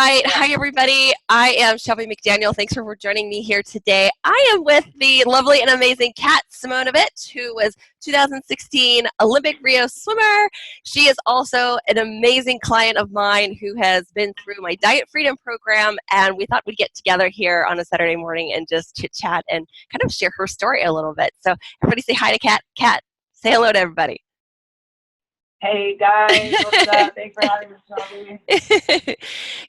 right. Hi, everybody. I am Shelby McDaniel. Thanks for joining me here today. I am with the lovely and amazing Kat Simonovic, who was 2016 Olympic Rio swimmer. She is also an amazing client of mine who has been through my Diet Freedom program, and we thought we'd get together here on a Saturday morning and just chit-chat and kind of share her story a little bit. So everybody say hi to Kat. Kat, say hello to everybody. Hey guys, what's up? Thanks for having me, Shelby.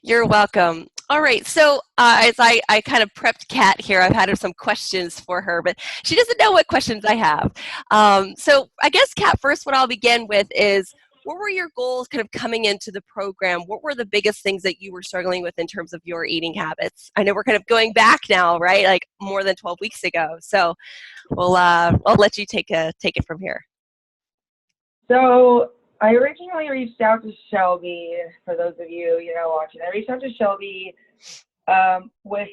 You're welcome. All right, so as I kind of prepped Kat here, I've had some questions for her, but she doesn't know what questions I have. So I guess, Kat, first what I'll begin with is, what were your goals kind of coming into the program? What were the biggest things that you were struggling with in terms of your eating habits? I know we're kind of going back now, right? Like more than 12 weeks ago. So I'll let you take it from here. So I originally reached out to Shelby, for those of you, watching. I reached out to Shelby with,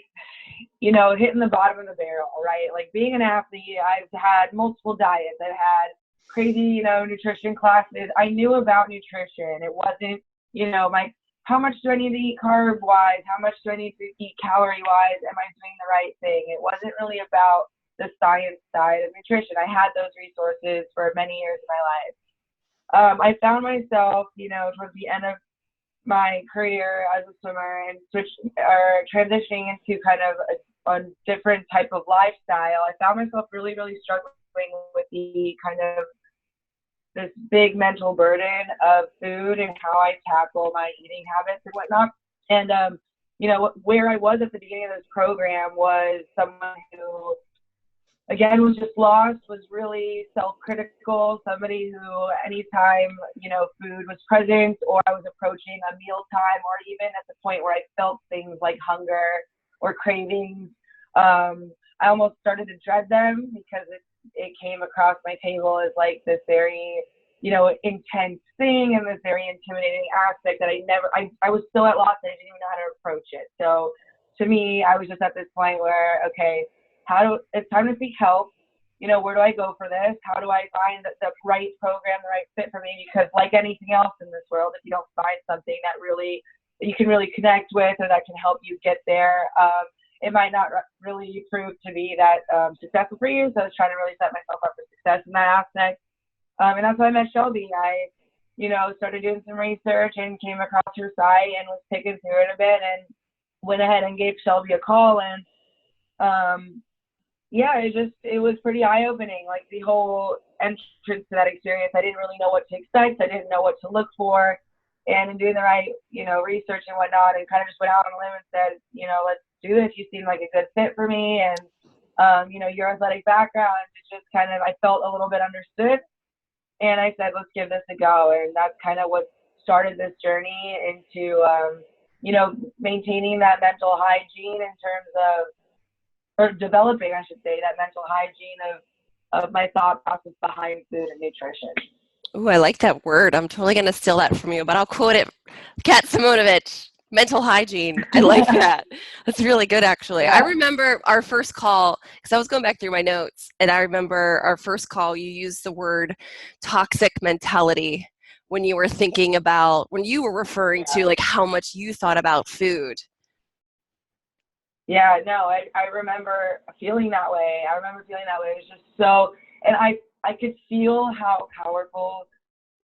hitting the bottom of the barrel, right? Like being an athlete, I've had multiple diets. I've had crazy, nutrition classes. I knew about nutrition. It wasn't, how much do I need to eat carb-wise? How much do I need to eat calorie-wise? Am I doing the right thing? It wasn't really about the science side of nutrition. I had those resources for many years in my life. I found myself, towards the end of my career as a swimmer and transitioning into kind of a different type of lifestyle. I found myself really, really struggling with the kind of this big mental burden of food and how I tackle my eating habits and whatnot. And, where I was at the beginning of this program was someone who, again, was just lost, was really self-critical, somebody who anytime, food was present or I was approaching a mealtime or even at the point where I felt things like hunger or cravings, I almost started to dread them because it came across my table as like this very, intense thing and this very intimidating aspect that I was still at loss and I didn't even know how to approach it. So to me, I was just at this point where, okay, it's time to seek help. Where do I go for this? How do I find the right program, the right fit for me? Because like anything else in this world, if you don't find something that you can really connect with or that can help you get there, it might not really prove to be that successful for you. So I was trying to really set myself up for success in that aspect. And that's why I met Shelby. I, started doing some research and came across her site and was picking through it a bit and went ahead and gave Shelby a call. And it was pretty eye-opening, like the whole entrance to that experience. I didn't really know what to expect. I didn't know what to look for. And in doing the right, research and whatnot, and kind of just went out on a limb and said, let's do this. You seem like a good fit for me. And, your athletic background, it's just kind of, I felt a little bit understood. And I said, let's give this a go. And that's kind of what started this journey into, maintaining that mental hygiene in terms of, or developing, I should say, that mental hygiene of my thought process behind food and nutrition. Ooh, I like that word. I'm totally going to steal that from you, but I'll quote it. Kat Simonovic, mental hygiene. I like that. That's really good, actually. Yeah. I remember our first call, because I was going back through my notes, and I remember our first call, you used the word toxic mentality when you were referring to like how much you thought about food. Yeah, no, I remember feeling that way. It was just so, and I could feel how powerful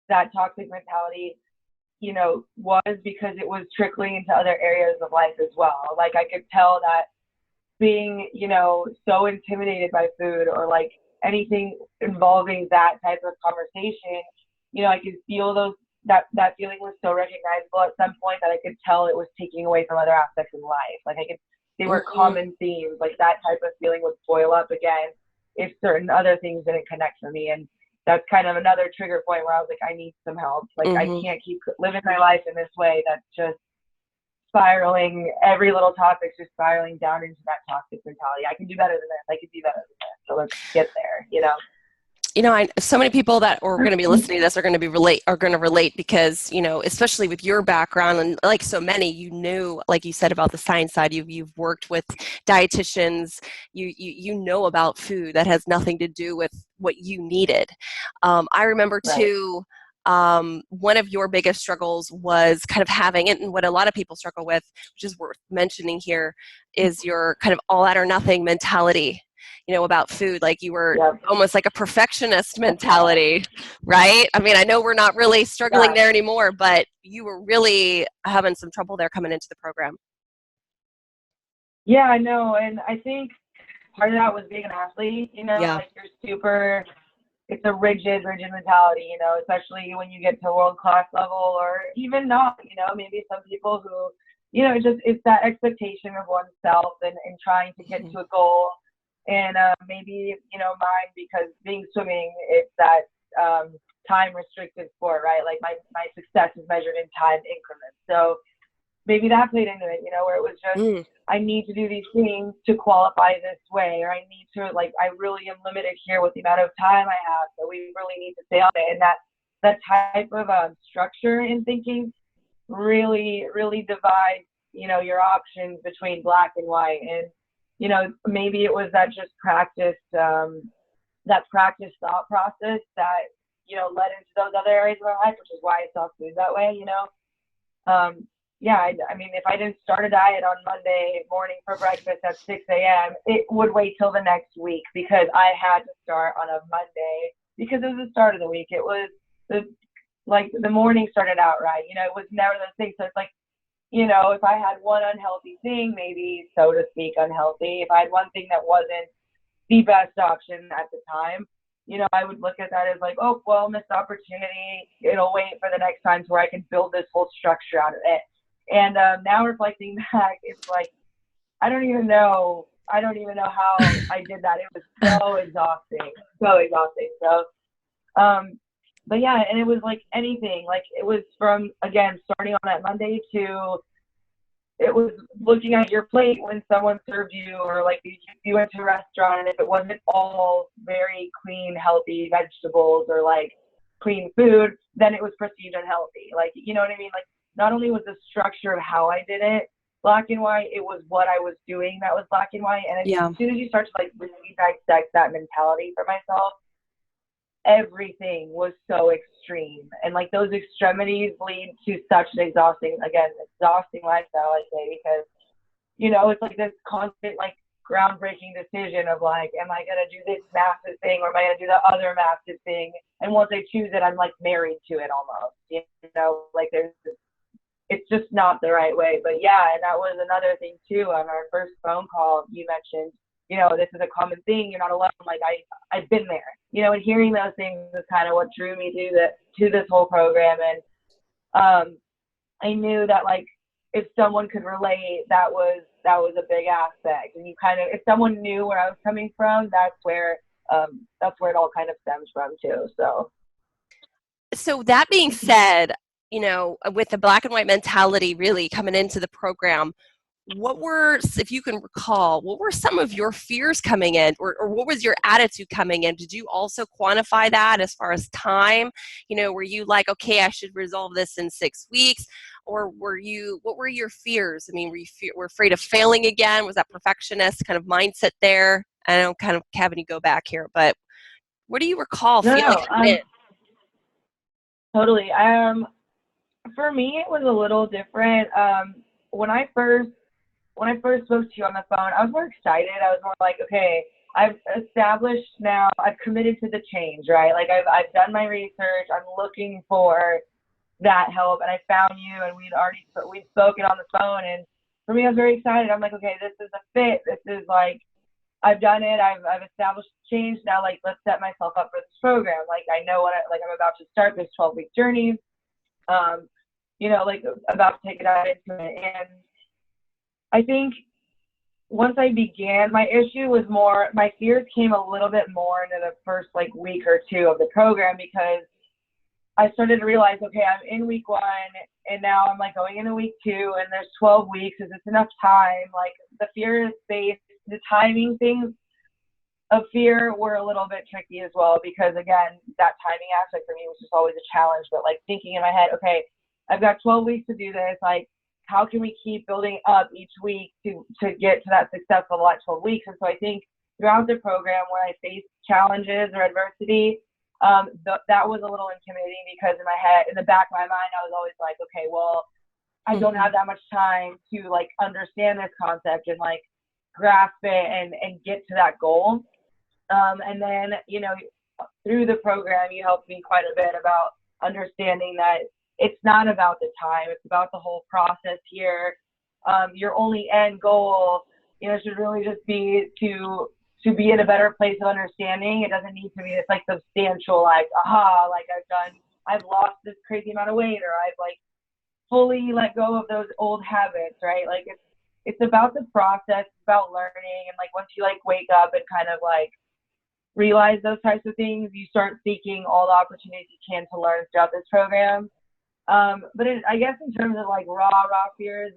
that toxic mentality, was, because it was trickling into other areas of life as well. Like I could tell that being, so intimidated by food or like anything involving that type of conversation, I could feel that feeling was so recognizable at some point that I could tell it was taking away from other aspects of life. Like they were common themes, like that type of feeling would boil up again if certain other things didn't connect for me. And that's kind of another trigger point where I was like, I need some help. Like I can't keep living my life in this way that's just spiraling, every little topic's just spiraling down into that toxic mentality. I can do better than this. I can do better than this. So let's get there, so many people that are going to be listening to this are going to relate because, especially with your background and like so many, like you said about the science side, you've worked with dietitians, you know about food that has nothing to do with what you needed. I remember too, one of your biggest struggles was kind of having, and what a lot of people struggle with, which is worth mentioning here, is your kind of all that or nothing mentality, about food. Like you were Yep. almost like a perfectionist mentality, right? I mean, I know we're not really struggling Yeah. there anymore, but you were really having some trouble there coming into the program. Yeah, I know. And I think part of that was being an athlete, Yeah. like it's a rigid mentality, especially when you get to world-class level or even not, maybe some people who, it's that expectation of oneself and trying to get to a goal. And maybe, mine, because being swimming, it's that time restricted sport, right? Like my success is measured in time increments. So maybe that played into it, where it was just, I need to do these things to qualify this way, or I need to, like, I really am limited here with the amount of time I have, so we really need to stay on it. And that type of structure in thinking really, really divides, your options between black and white. And, maybe it was that just that practice thought process that, led into those other areas of my life, which is why I saw food that way, Yeah, I mean, if I didn't start a diet on Monday morning for breakfast at 6 a.m., it would wait till the next week because I had to start on a Monday because it was the start of the week. It was the morning started out right. It was never those things. So it's like, if I had one unhealthy thing, maybe so to speak, unhealthy, if I had one thing that wasn't the best option at the time, I would look at that as like, oh, well, missed opportunity. It'll wait for the next time to where I can build this whole structure out of it. And now reflecting back, it's like, I don't even know how I did that. It was so exhausting, so exhausting. So, but yeah, and it was like anything, like it was from, again, starting on that Monday to, it was looking at your plate when someone served you, or like you went to a restaurant and if it wasn't all very clean, healthy vegetables or like clean food, then it was perceived unhealthy. Like, you know what I mean? Like, not only was the structure of how I did it black and white, it was what I was doing that was black and white. And Yeah. as soon as you start to like really dissect that mentality for myself, everything was so extreme. And like those extremities lead to such an exhausting lifestyle, I say, because, it's like this constant, like, groundbreaking decision of like, am I going to do this massive thing or am I going to do the other massive thing? And once I choose it, I'm like married to it almost, like it's just not the right way. But yeah, and that was another thing too. On our first phone call, you mentioned, this is a common thing. You're not alone. Like I've been there, and hearing those things is kind of what drew me to this whole program. And I knew that like if someone could relate, that was a big aspect. And you kind of, if someone knew where I was coming from, that's where it all kind of stems from too. So that being said, with the black and white mentality really coming into the program, if you can recall, what were some of your fears coming in, or what was your attitude coming in? Did you also quantify that as far as time? Were you like, okay, I should resolve this in 6 weeks? Or what were your fears? I mean, were afraid of failing again? Was that perfectionist kind of mindset there? I don't kind of having you go back here, but what do you recall feeling No, coming in? totally. For me, it was a little different. When I first spoke to you on the phone, I was more excited. I was more like, okay, I've established now, I've committed to the change, right? Like I've done my research. I'm looking for that help, and I found you, and we'd spoken on the phone, and for me, I was very excited. I'm like, okay, this is a fit. This is like, I've done it. I've established change. Now, like, let's set myself up for this program. Like, I know I'm about to start this 12-week journey. Like about to take it out into it. And I think once I began, my issue was more, my fears came a little bit more into the first like week or two of the program, because I started to realize, okay, I'm in week 1 and now I'm like going into week 2 and there's 12 weeks. Is this enough time? Like the fear based, the timing things of fear were a little bit tricky as well, because again, that timing aspect for me was just always a challenge. But like thinking in my head, okay, I've got 12 weeks to do this. Like, how can we keep building up each week to get to that successful like 12 weeks? And so I think throughout the program, when I faced challenges or adversity, That was a little intimidating because in my head, in the back of my mind, I was always like, okay, well, I don't have that much time to like understand this concept and like grasp it and get to that goal. And then, you know, through the program, you helped me quite a bit about understanding that it's not about the time, it's about the whole process here. Your only end goal, you know, should really just be to be in a better place of understanding. It doesn't need to be this like substantial, like, aha, like I've lost this crazy amount of weight, or I've like fully let go of those old habits, right? Like it's about the process, it's about learning, and like once you like wake up and kind of like realize those types of things, you start seeking all the opportunities you can to learn throughout this program. But I guess in terms of like raw fears,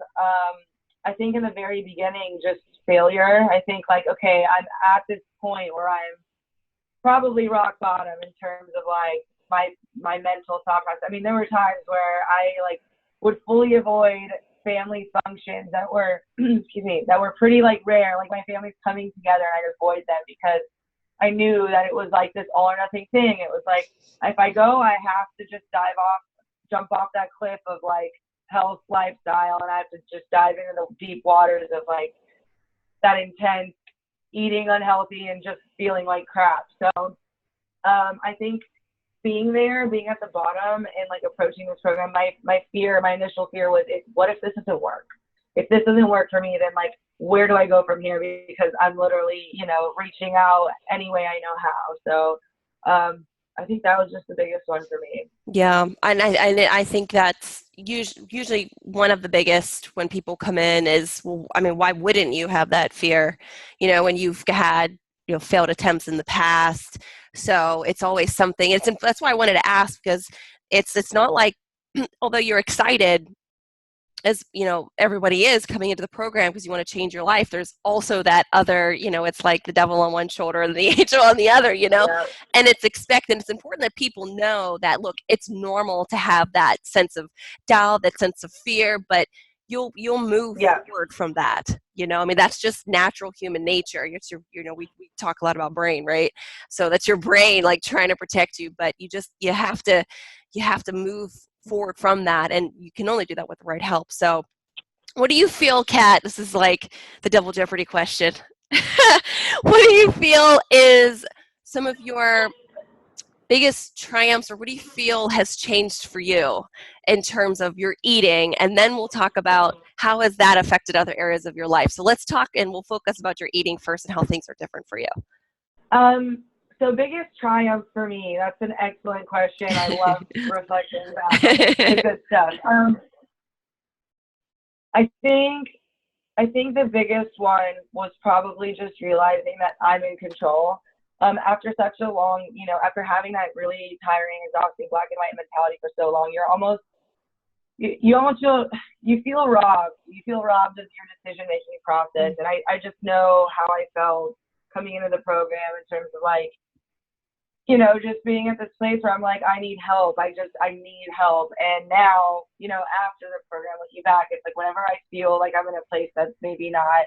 I think in the very beginning, just failure. I think like, okay, I'm at this point where I'm probably rock bottom in terms of like my mental thought process. I mean, there were times where I like would fully avoid family functions that were excuse me, that were pretty like rare, like my family's coming together, and I'd avoid them because I knew that it was like this all or nothing thing. It was like if I go, I have to just jump off that cliff of like health lifestyle, and I have to just dive into the deep waters of like that intense eating unhealthy and just feeling like crap. So I think being there, being at the bottom and like approaching this program, my initial fear was, what if this doesn't work? If this doesn't work for me, then like, where do I go from here? Because I'm literally, you know, reaching out any way I know how. So I think that was just the biggest one for me. Yeah, and I think that's usually one of the biggest when people come in is, well, I mean, why wouldn't you have that fear? You know, when you've had, you know, failed attempts in the past. So it's always something. That's why I wanted to ask, because it's not like, although you're excited, as you know, everybody is coming into the program because you want to change your life, there's also that other, you know, it's like the devil on one shoulder and the angel on the other, you know. Yeah. And it's expected, it's important that people know that, look, it's normal to have that sense of doubt, that sense of fear, but you'll move Yeah. forward from that, you know. I mean, that's just natural human nature. It's your, you know, we talk a lot about brain, right? So that's your brain like trying to protect you, but you have to move forward from that, and you can only do that with the right help. So what do you feel, Kat? This is like the double jeopardy question. What do you feel is some of your biggest triumphs, or what do you feel has changed for you in terms of your eating? And then we'll talk about how has that affected other areas of your life. So let's talk, and we'll focus about your eating first and how things are different for you. So biggest triumph for me, that's an excellent question. I love reflecting back on the good stuff. I think the biggest one was probably just realizing that I'm in control. After such a long, you know, after having that really tiring, exhausting black and white mentality for so long, you almost feel robbed. You feel robbed of your decision making process. And I just know how I felt coming into the program in terms of like, you know, just being at this place where I'm like, I need help. I need help. And now, you know, after the program, looking back, it's like whenever I feel like I'm in a place that's maybe not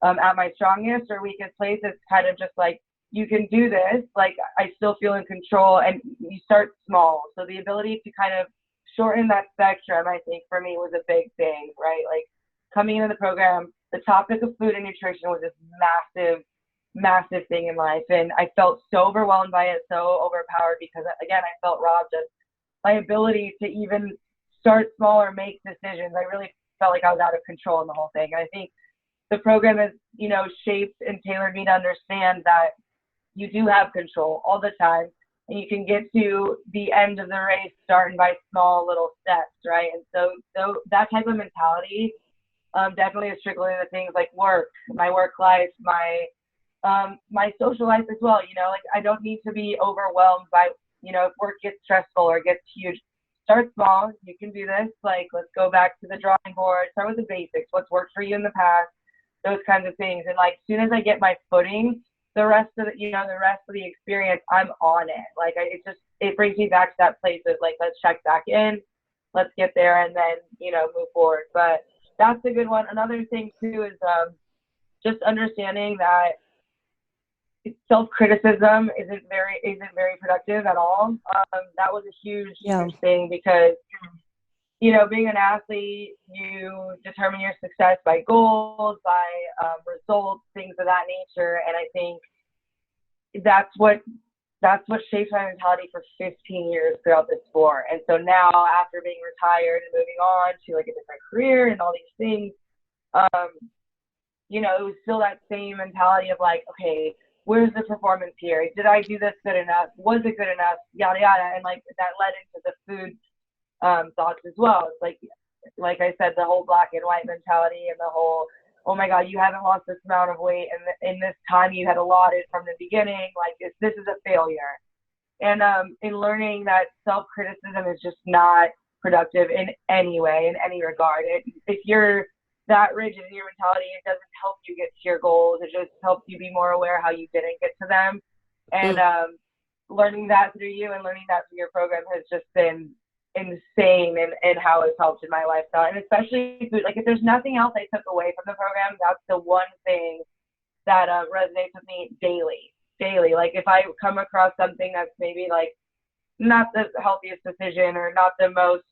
at my strongest or weakest place, it's kind of just like, you can do this. Like, I still feel in control, and you start small. So the ability to kind of shorten that spectrum, I think for me was a big thing, right? Like coming into the program, the topic of food and nutrition was this massive thing in life, and I felt so overwhelmed by it, so overpowered, because again, I felt robbed of my ability to even start small or make decisions. I really felt like I was out of control in the whole thing. And I think the program has, you know, shaped and tailored me to understand that you do have control all the time, and you can get to the end of the race starting by small little steps, right? And so that type of mentality definitely is trickling into things like work, my work life, my social life as well. You know, like I don't need to be overwhelmed by, you know, if work gets stressful or gets huge. Start small. You can do this. Like, let's go back to the drawing board. Start with the basics. What's worked for you in the past? Those kinds of things. And like, as soon as I get my footing, the rest of the experience, I'm on it. Like, it brings me back to that place of like, let's check back in, let's get there, and then, you know, move forward. But that's a good one. Another thing too is just understanding that self-criticism isn't very productive at all. That was a huge Yeah. thing because being an athlete, you determine your success by goals, by results, things of that nature, and I think that's what shaped my mentality for 15 years throughout the sport. And so now, after being retired and moving on to like a different career and all these things, um, it was still that same mentality of like, okay, where's the performance here? Did I do this good enough? Was it good enough? Yada yada, and like that led into the food thoughts as well. It's like I said, the whole black and white mentality and the whole, oh my God, you haven't lost this amount of weight in this time you had allotted from the beginning. Like this is a failure. And in learning that self-criticism is just not productive in any way, in any regard. If you're that rigid in your mentality, it doesn't help you get to your goals. It just helps you be more aware how you didn't get to them. And learning that through you and learning that through your program has just been insane in how it's helped in my lifestyle. And especially food. Like if there's nothing else I took away from the program, that's the one thing that resonates with me daily. Like if I come across something that's maybe like not the healthiest decision or not the most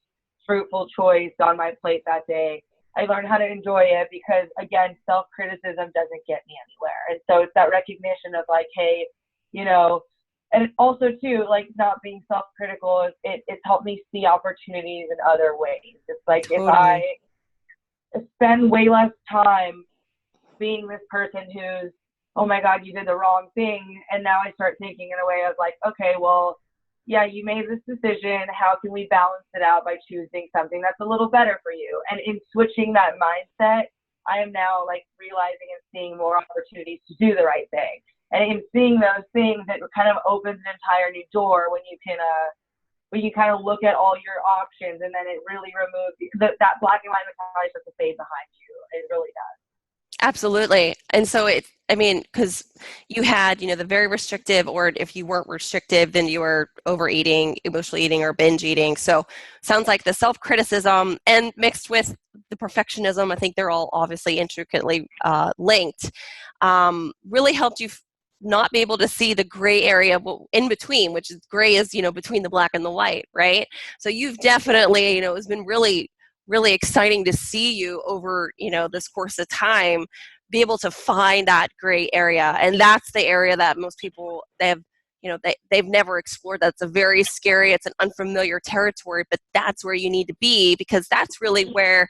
fruitful choice on my plate that day, I learn how to enjoy it because, again, self-criticism doesn't get me anywhere. And so it's that recognition of like, hey, and also too, like not being self-critical, it's helped me see opportunities in other ways. It's like Totally. if I spend way less time being this person who's, oh my God, you did the wrong thing. And now I start thinking in a way of like, okay, well, yeah, you made this decision. How can we balance it out by choosing something that's a little better for you? And in switching that mindset, I am now like realizing and seeing more opportunities to do the right thing. And in seeing those things, it kind of opens an entire new door when you kind of look at all your options, and then it really removes that black and white mentality starts to fade behind you. It really does. Absolutely. And so because you had, the very restrictive, or if you weren't restrictive, then you were overeating, emotional eating, or binge eating. So sounds like the self-criticism and mixed with the perfectionism, I think they're all obviously intricately linked, really helped you not be able to see the gray area in between, which is gray is, between the black and the white, right? So you've definitely, it's been really really exciting to see you over this course of time be able to find that gray area. And that's the area that most people they've never explored. That's a very scary, it's an unfamiliar territory, but that's where you need to be, because that's really where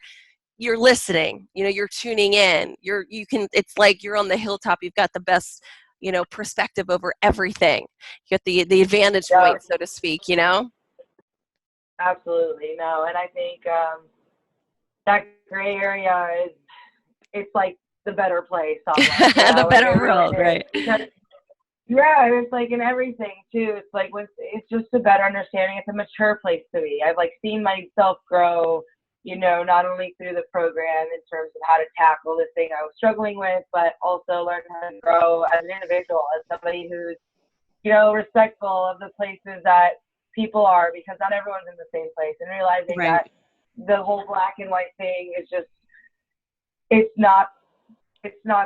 you're listening, you're tuning in, it's like you're on the hilltop, you've got the best perspective over everything, you get the advantage Yeah, point, so to speak. absolutely. No, and I think that gray area it's like the better place almost, The like better it really world, is. right? Because, yeah, it's like in everything too. It's like it's just a better understanding. It's a mature place to be. I've like seen myself grow, not only through the program in terms of how to tackle this thing I was struggling with, but also learn how to grow as an individual, as somebody who's, respectful of the places that people are, because not everyone's in the same place, and realizing Right. that the whole black and white thing is just, it's not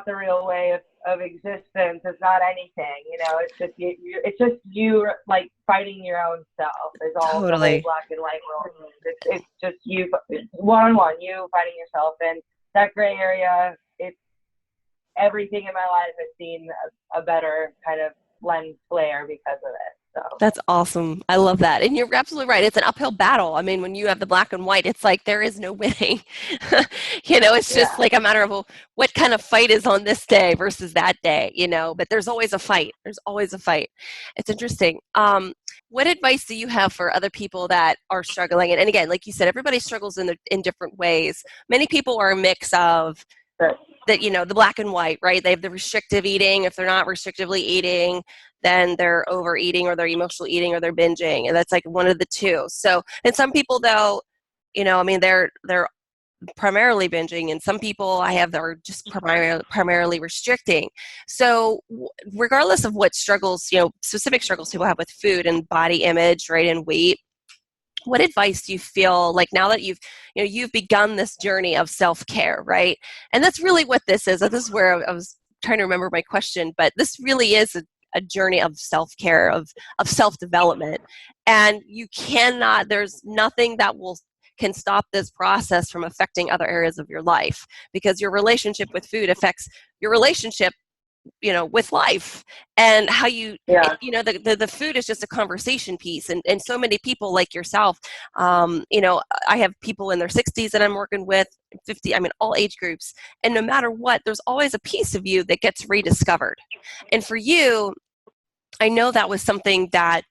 the real way of existence. It's not anything, it's just you like fighting your own self is all the whole Totally. black and white world is. It's just you one-on-one, you fighting yourself. And that gray area, it's everything in my life has seen a better kind of lens flare because of it. So That's awesome. I love that. And you're absolutely right. It's an uphill battle. I mean, when you have the black and white, it's like there is no winning. It's just yeah. like a matter of, well, what kind of fight is on this day versus that day, but there's always a fight. There's always a fight. It's interesting. What advice do you have for other people that are struggling? And again, like you said, everybody struggles in different ways. Many people are a mix of Sure. that, the black and white, right? They have the restrictive eating. If they're not restrictively eating, then they're overeating, or they're emotional eating, or they're binging. And that's like one of the two. So, and some people though, they're primarily binging, and some people I have that are just primarily restricting. So regardless of what struggles, specific struggles people have with food and body image, right, and weight, what advice do you feel like now that you've begun this journey of self-care, right? And that's really what this is. This is where I was trying to remember my question, but this really is a journey of self-care, of self-development. And you cannot, there's nothing that can stop this process from affecting other areas of your life, because your relationship with food affects your relationship, with life, and how Yeah. the food is just a conversation piece. And so many people like yourself, I have people in their 60s that I'm working with, 50, I mean, all age groups. And no matter what, there's always a piece of you that gets rediscovered. And for you, I know that was something that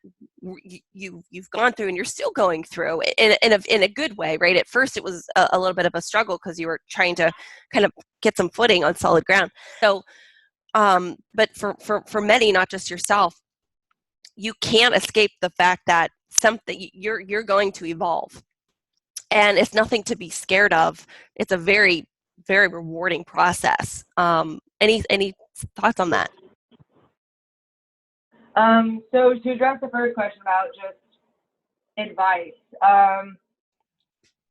you've gone through, and you're still going through in a good way, right? At first, it was a little bit of a struggle because you were trying to kind of get some footing on solid ground. So, but for many, not just yourself, you can't escape the fact that something you're going to evolve, and it's nothing to be scared of. It's a very, very rewarding process. Any thoughts on that? So to address the first question about just advice,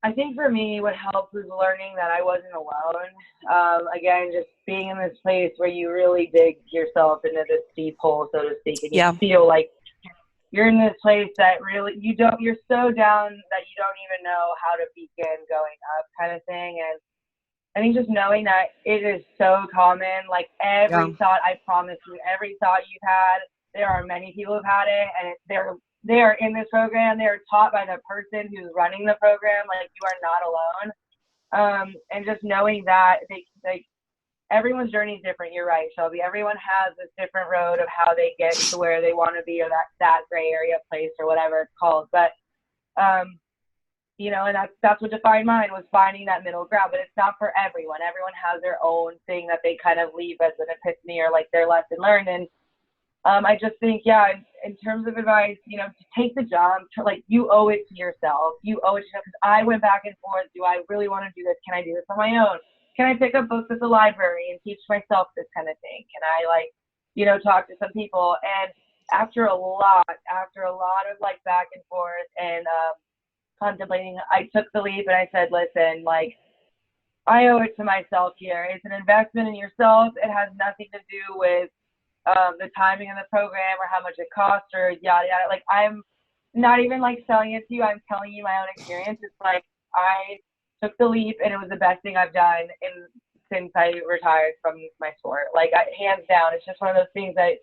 I think for me, what helped was learning that I wasn't alone. Again, just being in this place where you really dig yourself into this deep hole, so to speak, and you Yeah. feel like you're in this place that really you're so down that you don't even know how to begin going up, kind of thing. And I think just knowing that it is so common, like Yeah. every thought, I promise you, every thought you've had, there are many people who've had it, and they are in this program. They are taught by the person who's running the program. Like, you are not alone. And just knowing that everyone's journey is different. You're right, Shelby. Everyone has this different road of how they get to where they want to be, or that gray area place, or whatever it's called. But and that's what defined mine, was finding that middle ground. But it's not for everyone. Everyone has their own thing that they kind of leave as an epiphany, or like their lesson learned. And I just think, yeah, in terms of advice, to take the job, like, you owe it to yourself. You owe it to yourself. Because I went back and forth. Do I really want to do this? Can I do this on my own? Can I pick up books at the library and teach myself this kind of thing? Can I, talk to some people? And after a lot of like back and forth and contemplating, I took the leap and I said, listen, like, I owe it to myself here. It's an investment in yourself. It has nothing to do with the timing of the program or how much it costs or yada yada. Like, I'm not even like selling it to you. I'm telling you my own experience. It's like, I took the leap and it was the best thing I've done since I retired from my sport. Like, hands down. It's just one of those things that,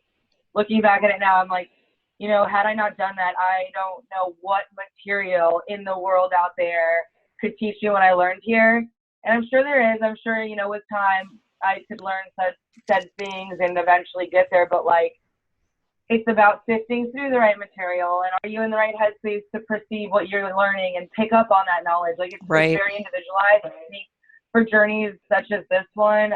looking back at it now, I'm like, had I not done that, I don't know what material in the world out there could teach me what I learned here. And I'm sure there is. I'm sure, with time I could learn said things and eventually get there. But like, it's about sifting through the right material, and are you in the right headspace to perceive what you're learning and pick up on that knowledge? Like, it's Right. very individualized. I think for journeys such as this one,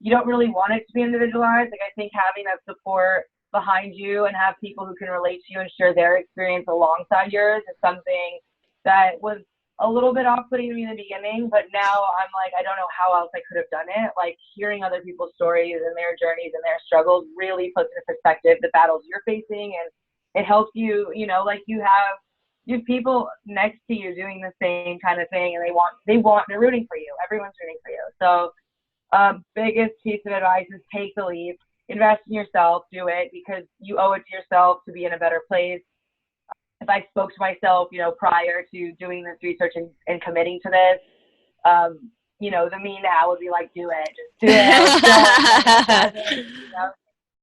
you don't really want it to be individualized. Like, I think having that support behind you and have people who can relate to you and share their experience alongside yours is something that was a little bit off-putting to me in the beginning, but now I'm like, I don't know how else I could have done it. Like, hearing other people's stories and their journeys and their struggles really puts into perspective the battles you're facing, and it helps you, like, you have people next to you doing the same kind of thing, and they're rooting for you. Everyone's rooting for you. So biggest piece of advice is take the leap, invest in yourself, do it, because you owe it to yourself to be in a better place. If I spoke to myself, prior to doing this research and committing to this, the me now would be like, do it, just do it.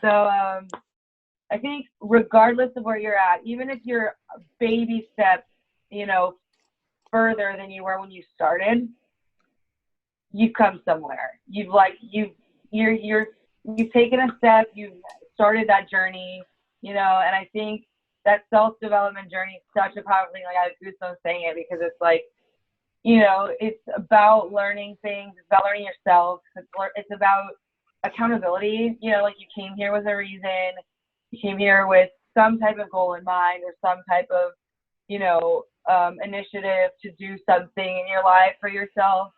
So I think regardless of where you're at, even if you're baby steps, further than you were when you started, you've come somewhere. You've taken a step, you've started that journey, and I think that self-development journey is such a powerful thing. Like, I have goosebumps saying it, because it's like, it's about learning things. It's about learning yourself. It's about accountability. Like, you came here with a reason. You came here with some type of goal in mind, or some type of, initiative to do something in your life for yourself.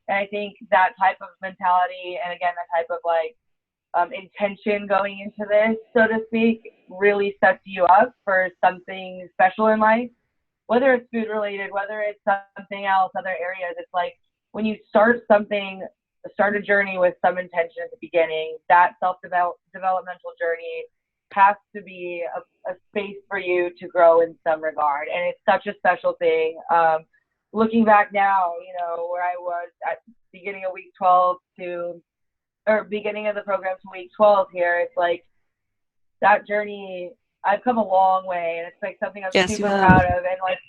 And I think that type of mentality, and again, that type of intention going into this, so to speak, really sets you up for something special in life, whether it's food related, whether it's something else, other areas. It's like, when you start something start a journey with some intention at the beginning. That developmental journey has to be a space for you to grow in some regard. And it's such a special thing. Looking back now, where I was at beginning of week 12 or beginning of the program to week 12 here, it's like that journey, I've come a long way, and it's like something I'm Yes, you super have. proud of. And like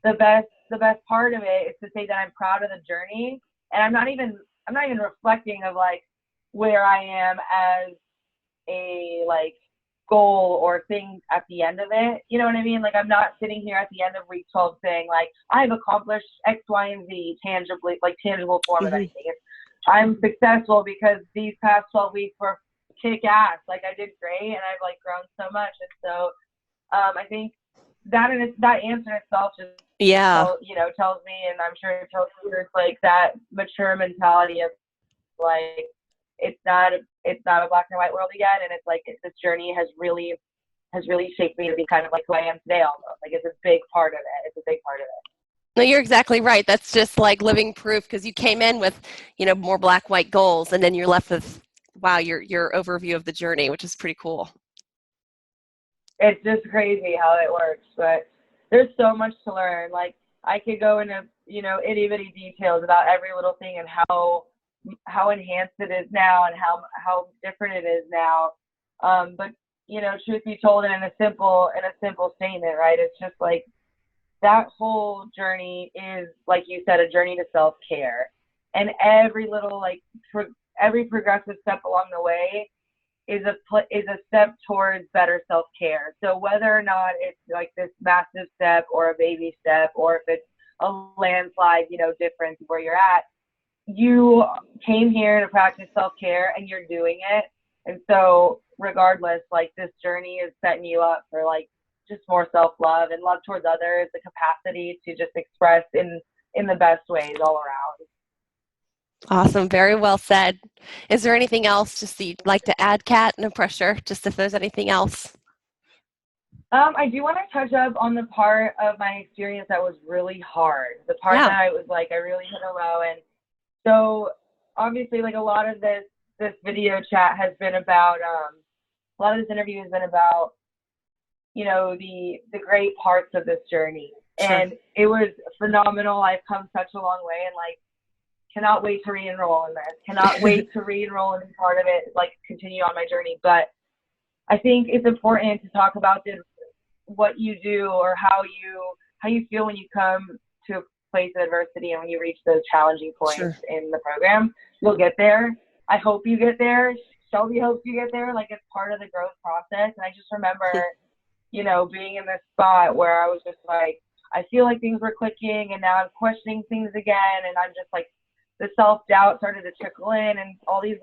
the best part of it is to say that I'm proud of the journey, and I'm not even reflecting of like where I am as a like goal or thing at the end of it. You know what I mean? Like, I'm not sitting here at the end of week 12 saying like I've accomplished X, Y, and Z tangibly, like tangible form of Mm-hmm. anything. I'm successful because these past 12 weeks were kick ass. Like, I did great, and I've like grown so much. And so I think that that answer itself just Yeah. tells me, and I'm sure it tells you, it's like that mature mentality of like it's not a black and white world again, and it's like this journey has really shaped me to be kind of like who I am today. Almost like it's a big part of it. It's a big part of it. No, you're exactly right. That's just like living proof, because you came in with, more black white goals, and then you're left with, wow, your overview of the journey, which is pretty cool. It's just crazy how it works, but there's so much to learn. Like, I could go into itty bitty details about every little thing and how enhanced it is now and how different it is now. But truth be told, and in a simple statement, right? It's just like that whole journey is, like you said, a journey to self-care, and every little every progressive step along the way is a step towards better self-care. So whether or not it's like this massive step or a baby step, or if it's a landslide, difference where you're at, you came here to practice self-care and you're doing it. And so regardless, like, this journey is setting you up for like just more self-love and love towards others, the capacity to just express in the best ways all around. Awesome. Very well said. Is there anything else just that you'd like to add, Kat? No pressure, just if there's anything else. I do want to touch up on the part of my experience that was really hard. The part Yeah, that I was like, I really hit a low. And so obviously, like, a lot of this video chat has been about, a lot of this interview has been about, the great parts of this journey. sure. And it was phenomenal. I've come such a long way, and like, cannot wait to re-enroll in this. Cannot wait to re-enroll and be part of it, like, continue on my journey. But I think it's important to talk about what you do, or how you feel when you come to a place of adversity and when you reach those challenging points Sure. in the program. You'll get there. I hope you get there. Shelby hopes you get there. Like, it's part of the growth process. And I just remember, being in this spot where I was just like, I feel like things were clicking, and now I'm questioning things again. And I'm just like, the self-doubt started to trickle in, and all these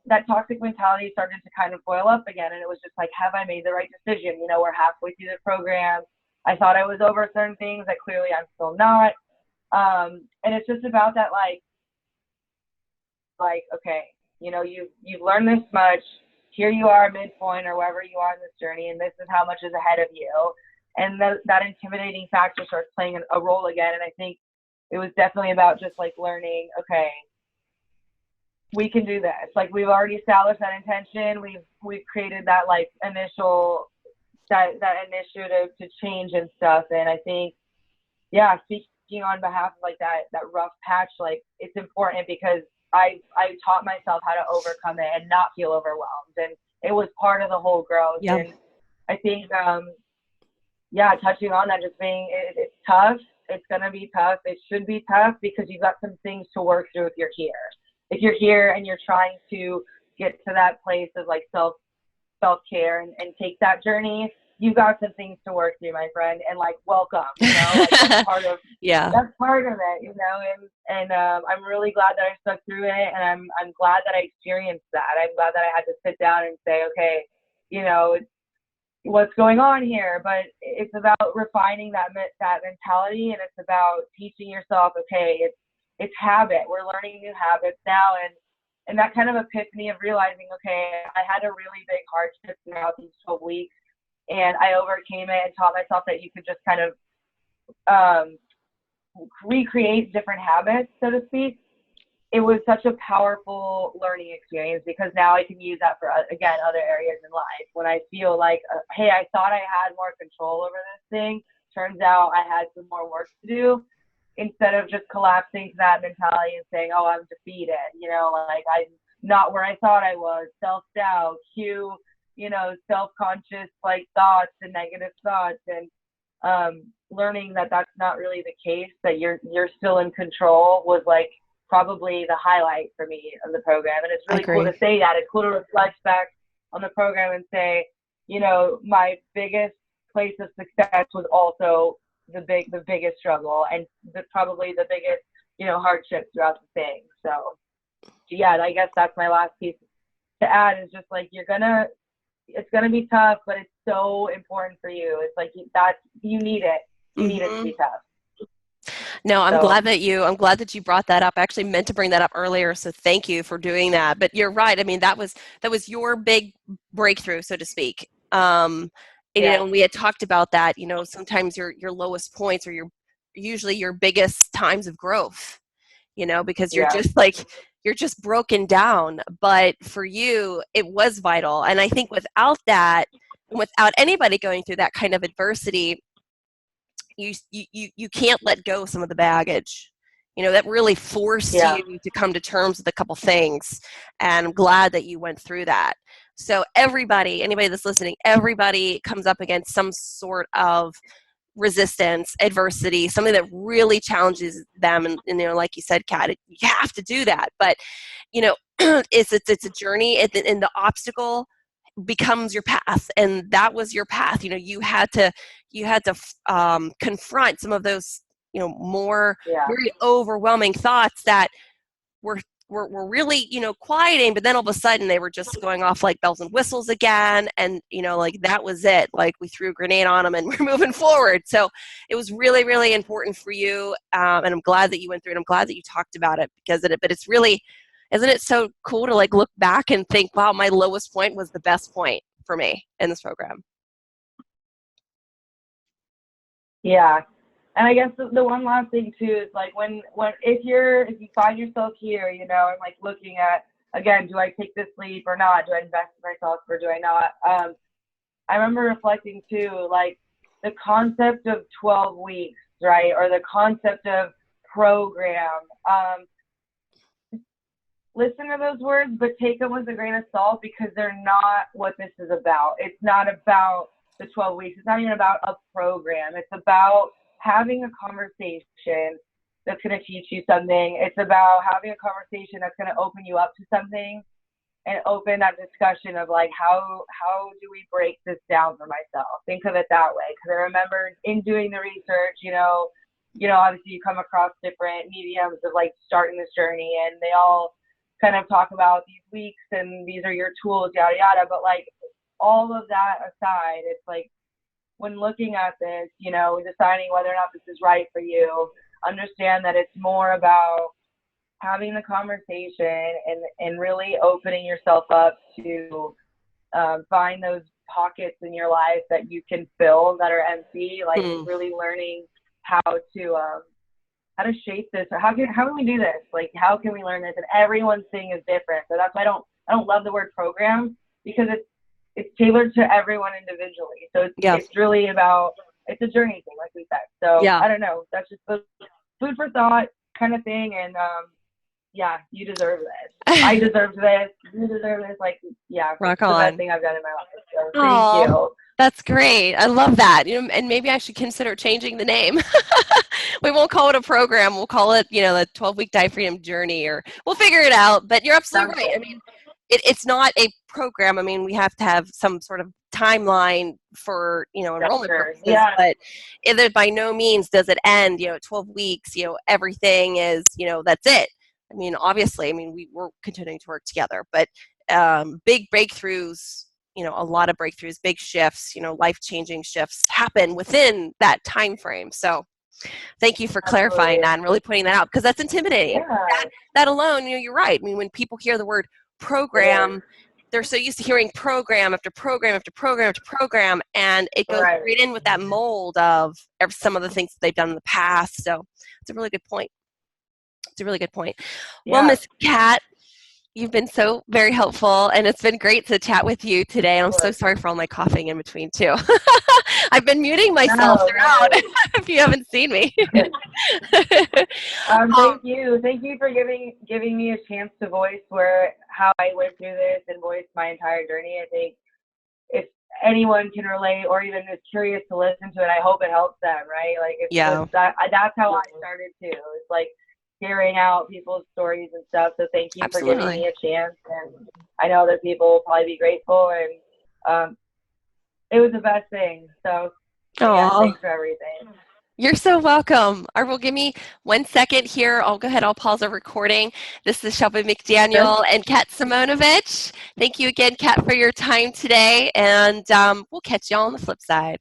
that toxic mentality started to kind of boil up again. And it was just like, have I made the right decision? We're halfway through the program. I thought I was over certain things that clearly I'm still not. And it's just about that, okay, you've learned this much. Here you are, midpoint, or wherever you are in this journey, and this is how much is ahead of you. And that intimidating factor starts playing a role again. And I think it was definitely about just like learning, okay, we can do this. Like, we've already established that intention. We've created that like initial that initiative to change and stuff. And I think, yeah, speaking on behalf of like that rough patch, like, it's important because I taught myself how to overcome it and not feel overwhelmed. And it was part of the whole growth. Yeah. And I think, touching on that, just being, it's tough. It's going to be tough. It should be tough because you've got some things to work through if you're here. If you're here and you're trying to get to that place of like self-care and take that journey, you've got some things to work through, my friend, and like, welcome, like, that's part of Yeah. it, and I'm really glad that I stuck through it, and I'm glad that I experienced that. I'm glad that I had to sit down and say, okay, what's going on here. But it's about refining that mentality, and it's about teaching yourself, okay, it's habit. We're learning new habits now, and that kind of epiphany of realizing, okay, I had a really big hardship throughout these 12 weeks, and I overcame it and taught myself that you could just kind of recreate different habits, so to speak. it was such a powerful learning experience because now I can use that for, again, other areas in life. When I feel like, hey, I thought I had more control over this thing, turns out I had some more work to do, instead of just collapsing to that mentality and saying, oh, I'm defeated, like I'm not where I thought I was, self-doubt, cue, self-conscious like thoughts and negative thoughts, and learning that that's not really the case, that you're still in control, was like probably the highlight for me of the program. And it's really cool to say that. It's cool to reflect back on the program and say, my biggest place of success was also the biggest struggle, and probably the biggest, hardship throughout the thing. So yeah, I guess that's my last piece to add, is just like, it's gonna be tough, but it's so important for you. It's like you need it. You need it to be tough. No, I'm glad that you brought that up. I actually meant to bring that up earlier, so thank you for doing that. But you're right. I mean, that was your big breakthrough, so to speak. And, and we had talked about that. Sometimes your lowest points are usually your biggest times of growth. Because you're just broken down. But for you, it was vital. And I think without that, and without anybody going through that kind of adversity, you can't let go of some of the baggage. That really forced you to come to terms with a couple things. And I'm glad that you went through that. So anybody that's listening, everybody comes up against some sort of resistance, adversity, something that really challenges them. And like you said, Kat, you have to do that. But, it's a journey, and the obstacle becomes your path, and that was your path. You had to confront some of those more very overwhelming thoughts that were really quieting, but then all of a sudden they were just going off like bells and whistles again, and like that was it, like we threw a grenade on them and we're moving forward. So it was really, really important for you, and I'm glad that you went through it. I'm glad that you talked about it, but it's really, isn't it so cool to like look back and think, wow, my lowest point was the best point for me in this program. Yeah. And I guess the one last thing too is like if you find yourself here, and like looking at, again, do I take this leap or not? Do I invest in myself or do I not? I remember reflecting too, like the concept of 12 weeks, right? Or the concept of program. Listen to those words, but take them with a grain of salt, because they're not what this is about. It's not about the 12 weeks. It's not even about a program. It's about having a conversation that's going to teach you something. It's about having a conversation that's going to open you up to something, and open that discussion of like, how do we break this down for myself? Think of it that way. Because I remember in doing the research, obviously you come across different mediums of like starting this journey, and they all kind of talk about these weeks and these are your tools, yada yada. But like all of that aside, it's like, when looking at this, deciding whether or not this is right for you, understand that it's more about having the conversation and really opening yourself up to find those pockets in your life that you can fill that are empty, like really learning how to shape this, or how can we do this? Like, how can we learn this? And everyone's thing is different. So that's why I don't love the word program, because it's tailored to everyone individually. So it's really about, it's a journey thing, like we said. So I don't know. That's just food for thought kind of thing. And you deserve this. I deserve this. You deserve this. Like, rock it's the on. best thing I've done in my life. So thank you. That's great. I love that. And maybe I should consider changing the name. We won't call it a program. We'll call it, the 12-week Dive Freedom Journey, or we'll figure it out. But you're absolutely right. I mean, it's not a program. I mean, we have to have some sort of timeline for, enrollment purposes. But by no means does it end, 12 weeks, everything is, that's it. I mean, obviously, we're continuing to work together, but big breakthroughs, a lot of breakthroughs, big shifts, life-changing shifts happen within that time frame. So thank you for clarifying that and really pointing that out, because that's intimidating. That alone, you're right. I mean, when people hear the word program, they're so used to hearing program after program after program after program, and it goes right in with that mold of some of the things that they've done in the past. So it's a really good point. It's a really good point. Well, Yeah, Miss Kat, you've been so very helpful, and it's been great to chat with you today. of I'm so course. sorry for all my coughing in between, too. I've been muting No, myself no throughout, worries. if you haven't seen me. Um, Thank you. Thank you for giving me a chance to voice where how I went through this and voice my entire journey. I think if anyone can relate or even is curious to listen to it, I hope it helps them, right? Like it's just yeah, that's how I started too. It's like hearing out people's stories and stuff. So thank you for giving absolutely. me a chance, and I know that people will probably be grateful, and it was the best thing. So again, Oh, thanks for everything. you're so welcome. I will give me 1 second here. I'll go ahead. I'll pause our recording. This is Shelby Sure. McDaniel and Kat Simonovich. Thank you again, Kat, for your time today, and we'll catch y'all on the flip side.